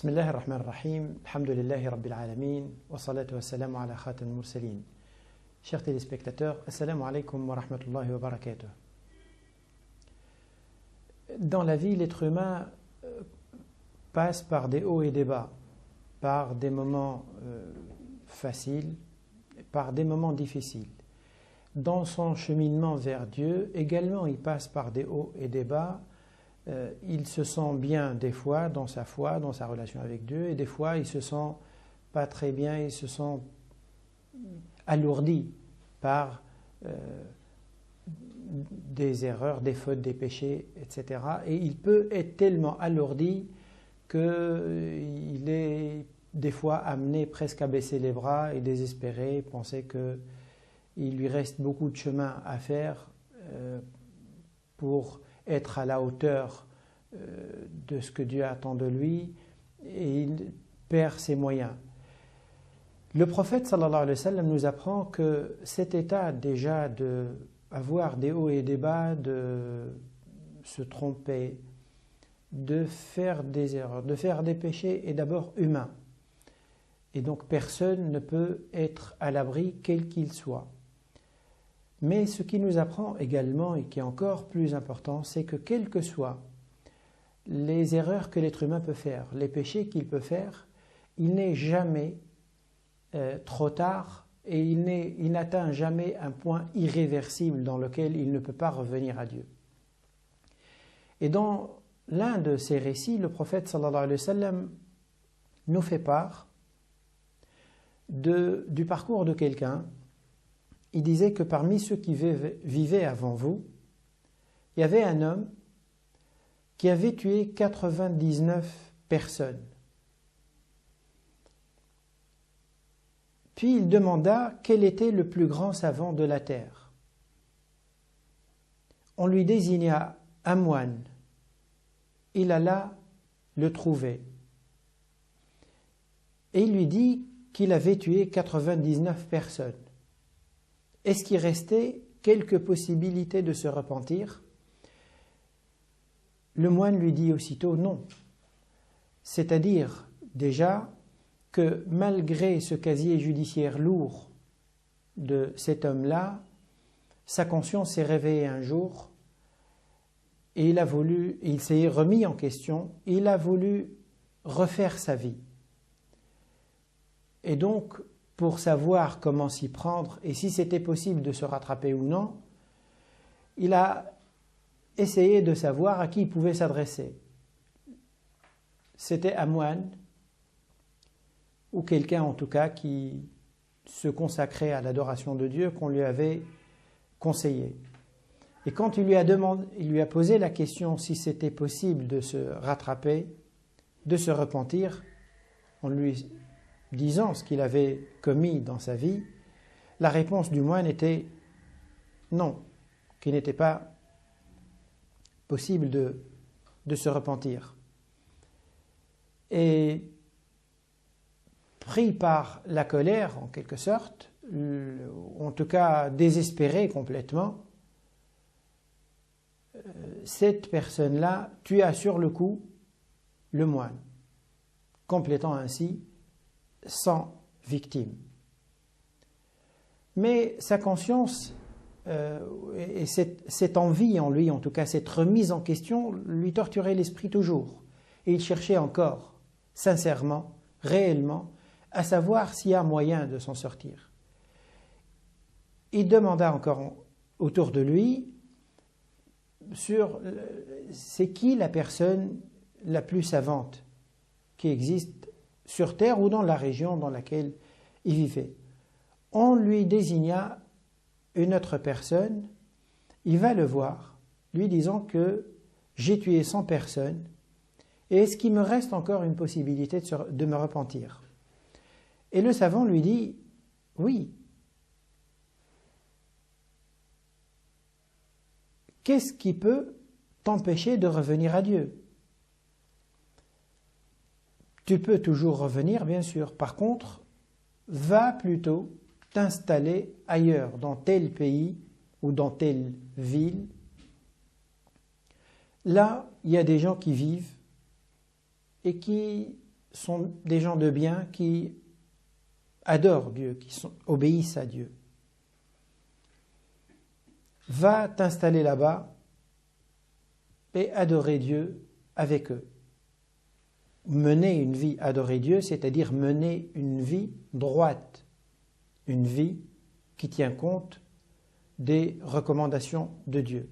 بسم الله الرحمن الرحيم الحمد لله رب العالمين والصلاة والسلام على خاتم المرسلين. Chers téléspectateurs, assalamu alaikum wa rahmatullahi wa barakatuh. Dans la vie, l'être humain passe par des hauts et des bas, par des moments faciles, par des moments difficiles. Dans son cheminement vers Dieu, également, il passe par des hauts et des bas. Il se sent bien des fois dans sa foi, dans sa relation avec Dieu, et des fois il se sent pas très bien, il se sent alourdi par des erreurs, des fautes, des péchés, etc. Et il peut être tellement alourdi qu'il est des fois amené presque à baisser les bras et désespéré, penser qu'il lui reste beaucoup de chemin à faire pour être à la hauteur de ce que Dieu attend de lui, et il perd ses moyens. Le prophète sallallahu alayhi wa sallam nous apprend que cet état déjà d'avoir des hauts et des bas, de se tromper, de faire des erreurs, de faire des péchés est d'abord humain. Et donc personne ne peut être à l'abri quel qu'il soit. Mais ce qui nous apprend également, et qui est encore plus important, c'est que quelles que soient les erreurs que l'être humain peut faire, les péchés qu'il peut faire, il n'est jamais trop tard et il n'atteint jamais un point irréversible dans lequel il ne peut pas revenir à Dieu. Et dans l'un de ces récits, le prophète sallallahu alayhi wa sallam nous fait part du parcours de quelqu'un. Il disait que parmi ceux qui vivaient avant vous, il y avait un homme qui avait tué 99 personnes. Puis il demanda quel était le plus grand savant de la terre. On lui désigna un moine. Il alla le trouver. Et il lui dit qu'il avait tué 99 personnes. Est-ce qu'il restait quelques possibilités de se repentir? Le moine lui dit aussitôt non. C'est-à-dire déjà que malgré ce casier judiciaire lourd de cet homme-là, sa conscience s'est réveillée un jour et il s'est remis en question, il a voulu refaire sa vie. Et donc, pour savoir comment s'y prendre et si c'était possible de se rattraper ou non, il a essayé de savoir à qui il pouvait s'adresser. C'était un moine, ou quelqu'un en tout cas qui se consacrait à l'adoration de Dieu, qu'on lui avait conseillé. Et quand il lui a posé la question si c'était possible de se rattraper, de se repentir, en lui disant ce qu'il avait commis dans sa vie, la réponse du moine était non, qu'il n'était pas possible de se repentir. Et pris par la colère, en quelque sorte, en tout cas désespéré complètement, cette personne-là tua sur le coup le moine, complétant ainsi 100 victimes. Mais sa conscience et cette envie en lui, en tout cas cette remise en question, lui torturait l'esprit toujours. Et il cherchait encore, sincèrement, réellement, à savoir s'il y a moyen de s'en sortir. Il demanda encore autour de lui sur c'est qui la personne la plus savante qui existe sur terre ou dans la région dans laquelle il vivait. On lui désigna une autre personne, il va le voir, lui disant que j'ai tué 100 personnes et est-ce qu'il me reste encore une possibilité de me repentir? Et le savant lui dit oui. Qu'est-ce qui peut t'empêcher de revenir à Dieu? Tu peux toujours revenir, bien sûr. Par contre, va plutôt t'installer ailleurs, dans tel pays ou dans telle ville. Là, il y a des gens qui vivent et qui sont des gens de bien qui adorent Dieu, qui obéissent à Dieu. Va t'installer là-bas et adorer Dieu avec eux. Mener une vie adorer Dieu, c'est-à-dire mener une vie droite, une vie qui tient compte des recommandations de Dieu.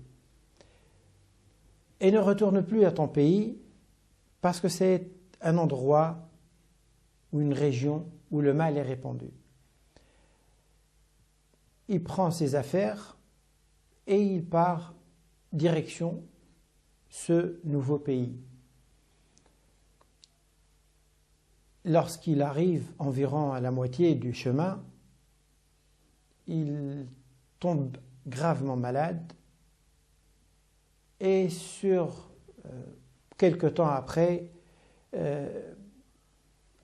Et ne retourne plus à ton pays parce que c'est un endroit ou une région où le mal est répandu. Il prend ses affaires et il part direction ce nouveau pays. Lorsqu'il arrive environ à la moitié du chemin, il tombe gravement malade et quelque temps après,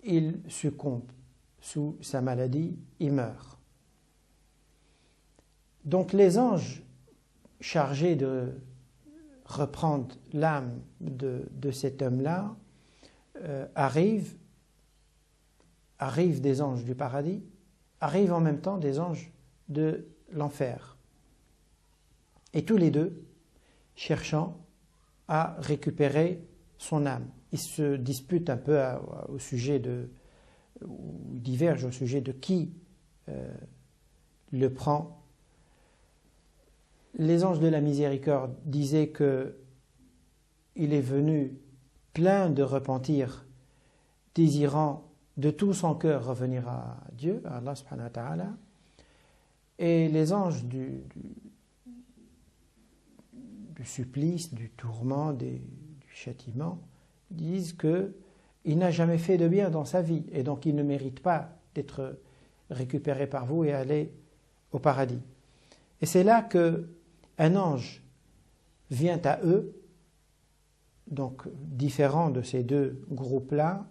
il succombe sous sa maladie, il meurt. Donc les anges chargés de reprendre l'âme de cet homme-là arrivent des anges du paradis, arrivent en même temps des anges de l'enfer. Et tous les deux cherchant à récupérer son âme. Ils se disputent un peu au sujet ou divergent au sujet de qui le prend. Les anges de la miséricorde disaient que il est venu plein de repentir, désirant de tout son cœur revenir à Dieu, à Allah subhanahu wa ta'ala. Et les anges du supplice, du tourment, du châtiment, disent qu'il n'a jamais fait de bien dans sa vie et donc il ne mérite pas d'être récupéré par vous et aller au paradis. Et c'est là qu'un ange vient à eux, donc différent de ces deux groupes-là,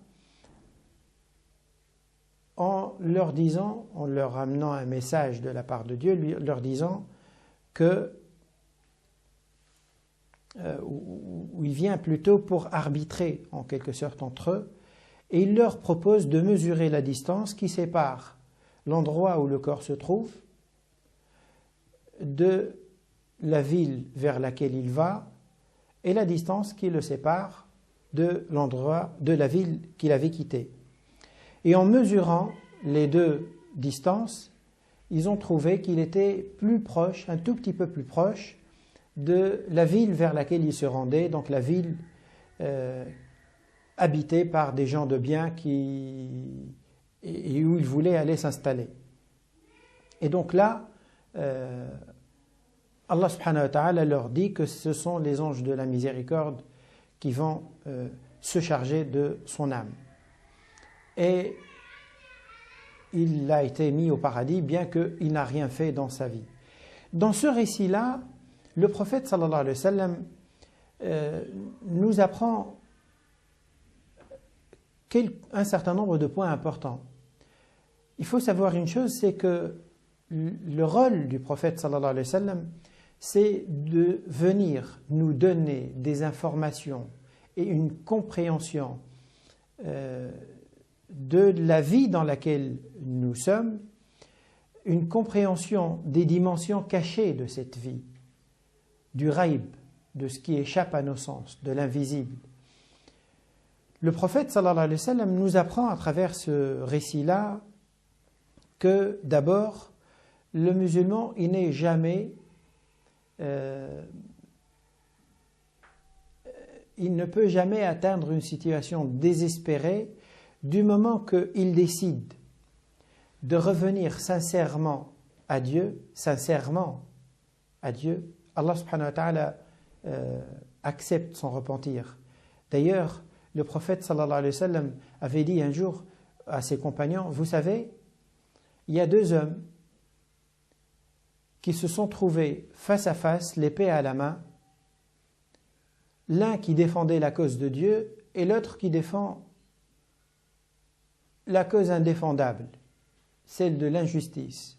en leur disant, en leur amenant un message de la part de Dieu, leur disant où il vient plutôt pour arbitrer en quelque sorte entre eux, et il leur propose de mesurer la distance qui sépare l'endroit où le corps se trouve de la ville vers laquelle il va et la distance qui le sépare de l'endroit, de la ville qu'il avait quittée. Et en mesurant les deux distances, ils ont trouvé qu'il était plus proche, un tout petit peu plus proche, de la ville vers laquelle il se rendait, donc la ville habitée par des gens de bien et où il voulait aller s'installer. Et donc là, Allah subhanahu wa ta'ala leur dit que ce sont les anges de la miséricorde qui vont se charger de son âme. Et il a été mis au paradis bien qu'il n'a rien fait dans sa vie. Dans ce récit-là, le prophète sallallahu alayhi wa sallam nous apprend un certain nombre de points importants. Il faut savoir une chose, c'est que le rôle du prophète sallallahu alayhi wa sallam, c'est de venir nous donner des informations et une compréhension de la vie dans laquelle nous sommes, une compréhension des dimensions cachées de cette vie, du ghaib, de ce qui échappe à nos sens, de l'invisible. Le prophète sallallahu alayhi wa sallam nous apprend à travers ce récit-là que d'abord, le musulman, il n'est jamais, il ne peut jamais atteindre une situation désespérée du moment qu'il décide de revenir sincèrement à Dieu, Allah subhanahu wa ta'ala accepte son repentir. D'ailleurs, le prophète sallallahu alayhi wa sallam avait dit un jour à ses compagnons, vous savez, il y a deux hommes qui se sont trouvés face à face, l'épée à la main, l'un qui défendait la cause de Dieu et l'autre qui défend la cause indéfendable, celle de l'injustice.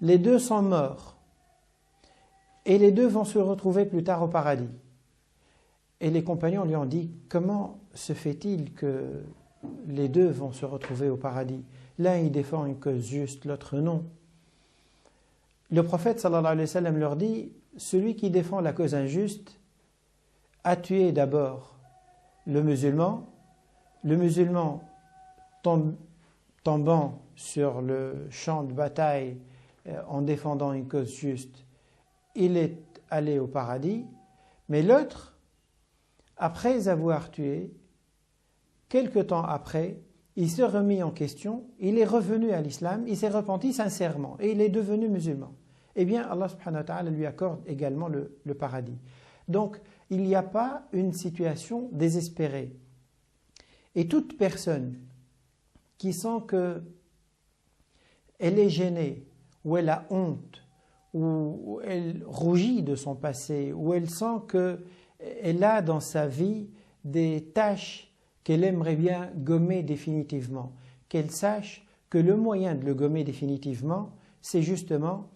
Les deux sont morts et les deux vont se retrouver plus tard au paradis. Et les compagnons lui ont dit, comment se fait-il que les deux vont se retrouver au paradis? L'un il défend une cause juste, l'autre non. Le prophète sallallahu alayhi wa sallam leur dit, celui qui défend la cause injuste a tué d'abord le musulman tombant sur le champ de bataille en défendant une cause juste, il est allé au paradis, mais l'autre, après avoir tué, quelque temps après, il s'est remis en question, il est revenu à l'islam, il s'est repenti sincèrement et il est devenu musulman. Eh bien, Allah subhanahu wa ta'ala lui accorde également le paradis. Donc, il n'y a pas une situation désespérée. Et toute personne qui sent qu'elle est gênée, ou elle a honte, ou elle rougit de son passé, ou elle sent qu'elle a dans sa vie des tâches qu'elle aimerait bien gommer définitivement, qu'elle sache que le moyen de le gommer définitivement, c'est justement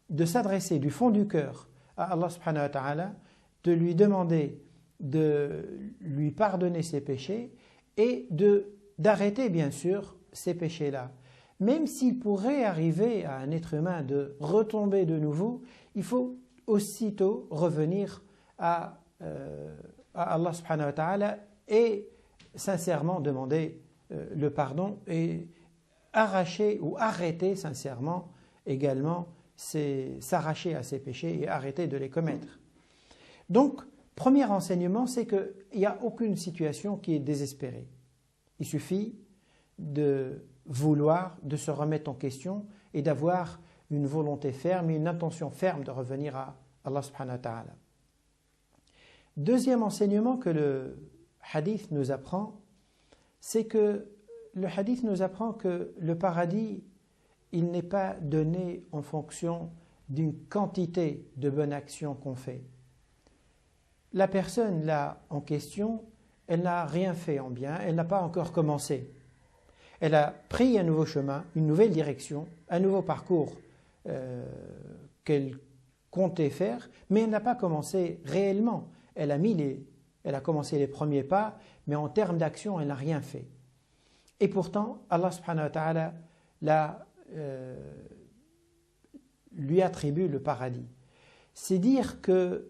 de s'adresser du fond du cœur à Allah subhanahu wa ta'ala, de lui demander de lui pardonner ses péchés et d'arrêter bien sûr ces péchés-là. Même s'il pourrait arriver à un être humain de retomber de nouveau, il faut aussitôt revenir à Allah subhanahu wa ta'ala et sincèrement demander le pardon et arracher ou arrêter sincèrement également s'arracher à ses péchés et arrêter de les commettre. Donc, premier enseignement, c'est qu'il n'y a aucune situation qui est désespérée. Il suffit de vouloir, de se remettre en question et d'avoir une volonté ferme et une intention ferme de revenir à Allah subhanahu wa ta'ala. Deuxième enseignement que le hadith nous apprend, c'est que le hadith nous apprend que le paradis, il n'est pas donné en fonction d'une quantité de bonnes actions qu'on fait. La personne là en question, elle n'a rien fait en bien, elle n'a pas encore commencé. Elle a pris un nouveau chemin, une nouvelle direction, un nouveau parcours qu'elle comptait faire, mais elle n'a pas commencé réellement. Elle a commencé les premiers pas, mais en termes d'action, elle n'a rien fait. Et pourtant, Allah subhanahu wa ta'ala lui attribue le paradis. C'est dire que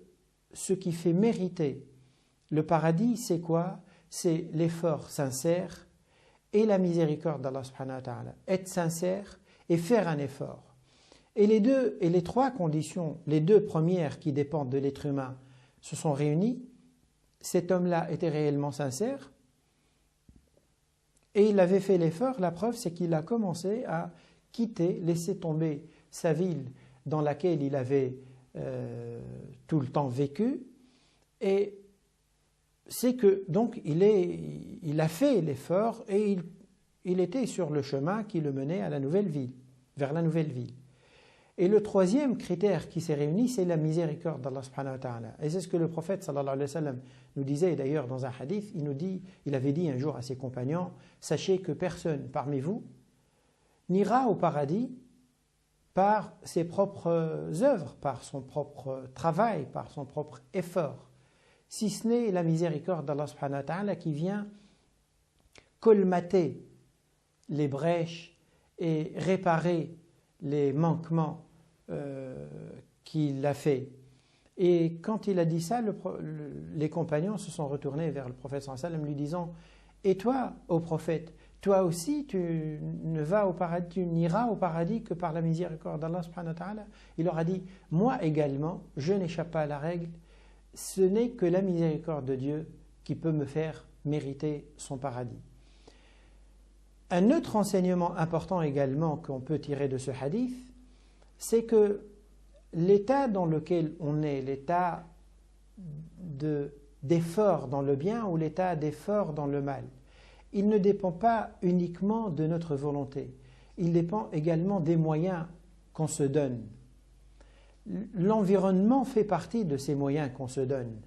ce qui fait mériter le paradis, c'est quoi? C'est l'effort sincère et la miséricorde d'Allah subhanahu wa ta'ala. Être sincère et faire un effort. Et les trois conditions, les deux premières qui dépendent de l'être humain, se sont réunies. Cet homme-là était réellement sincère et il avait fait l'effort. La preuve, c'est qu'il a commencé à quitter, laisser tomber sa ville dans laquelle il avait tout le temps vécu, et c'est que donc il a fait l'effort et il était sur le chemin qui le menait à la nouvelle ville, vers la nouvelle ville. Et le troisième critère qui s'est réuni, c'est la miséricorde d'Allah subhanahu wa ta'ala. Et c'est ce que le prophète sallallahu alayhi wa sallam nous disait d'ailleurs dans un hadith. Il avait dit un jour à ses compagnons, sachez que personne parmi vous n'ira au paradis par ses propres œuvres, par son propre travail, par son propre effort, si ce n'est la miséricorde d'Allah subhanahu wa ta'ala qui vient colmater les brèches et réparer les manquements qu'il a fait. Et quand il a dit ça, les compagnons se sont retournés vers le prophète sallallahu alayhi wa sallam lui disant, et toi, ô prophète, toi aussi tu n'iras au paradis que par la miséricorde d'Allah subhanahu wa ta'ala? Il leur a dit, moi également, je n'échappe pas à la règle, ce n'est que la miséricorde de Dieu qui peut me faire mériter son paradis. Un autre enseignement important également qu'on peut tirer de ce hadith, c'est que l'état dans lequel on est, l'état d'effort dans le bien ou l'état d'effort dans le mal, il ne dépend pas uniquement de notre volonté, il dépend également des moyens qu'on se donne. L'environnement fait partie de ces moyens qu'on se donne.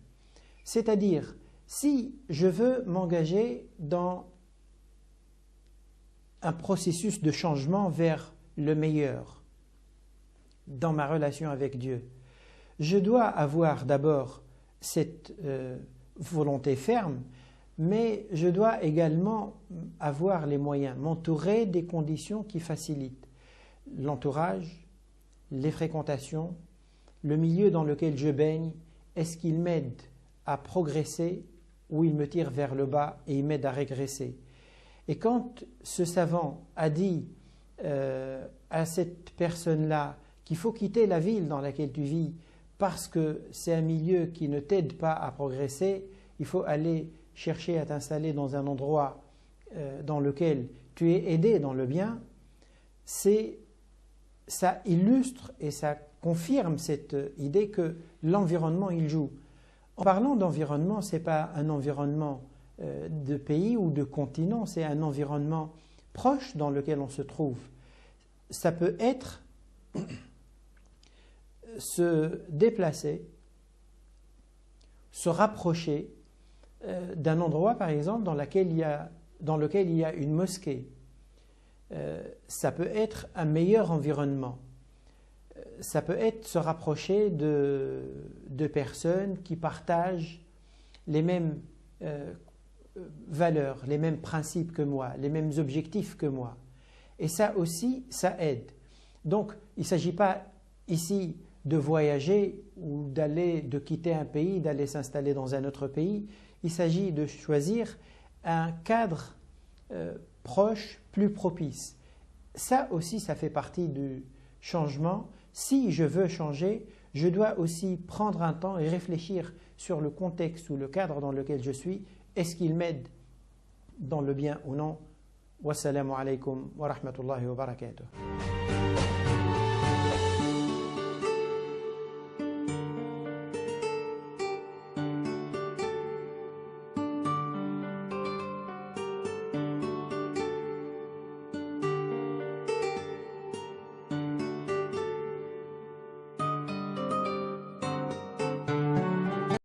C'est-à-dire, si je veux m'engager dans un processus de changement vers le meilleur dans ma relation avec Dieu, je dois avoir d'abord cette volonté ferme, mais je dois également avoir les moyens, m'entourer des conditions qui facilitent l'entourage, les fréquentations, le milieu dans lequel je baigne. Est-ce qu'il m'aide à progresser ou il me tire vers le bas et il m'aide à régresser? Et quand ce savant a dit à cette personne-là qu'il faut quitter la ville dans laquelle tu vis parce que c'est un milieu qui ne t'aide pas à progresser, il faut aller chercher à t'installer dans un endroit dans lequel tu es aidé dans le bien, ça illustre et ça confirme cette idée que l'environnement, il joue. En parlant d'environnement, ce n'est pas un environnement de pays ou de continent, c'est un environnement proche dans lequel on se trouve. Ça peut être se déplacer, se rapprocher d'un endroit, par exemple, dans lequel il y a une mosquée. Ça peut être un meilleur environnement. Ça peut être se rapprocher de personnes qui partagent les mêmes valeurs, les mêmes principes que moi, les mêmes objectifs que moi. Et ça aussi, ça aide. Donc, il ne s'agit pas ici de voyager ou de quitter un pays, d'aller s'installer dans un autre pays. Il s'agit de choisir un cadre proche, plus propice. Ça aussi, ça fait partie du changement. Si je veux changer, je dois aussi prendre un temps et réfléchir sur le contexte ou le cadre dans lequel je suis. Est-ce qu'il m'aide dans le bien ou non? Wassalamu alaikum wa rahmatullahi wa barakatuh.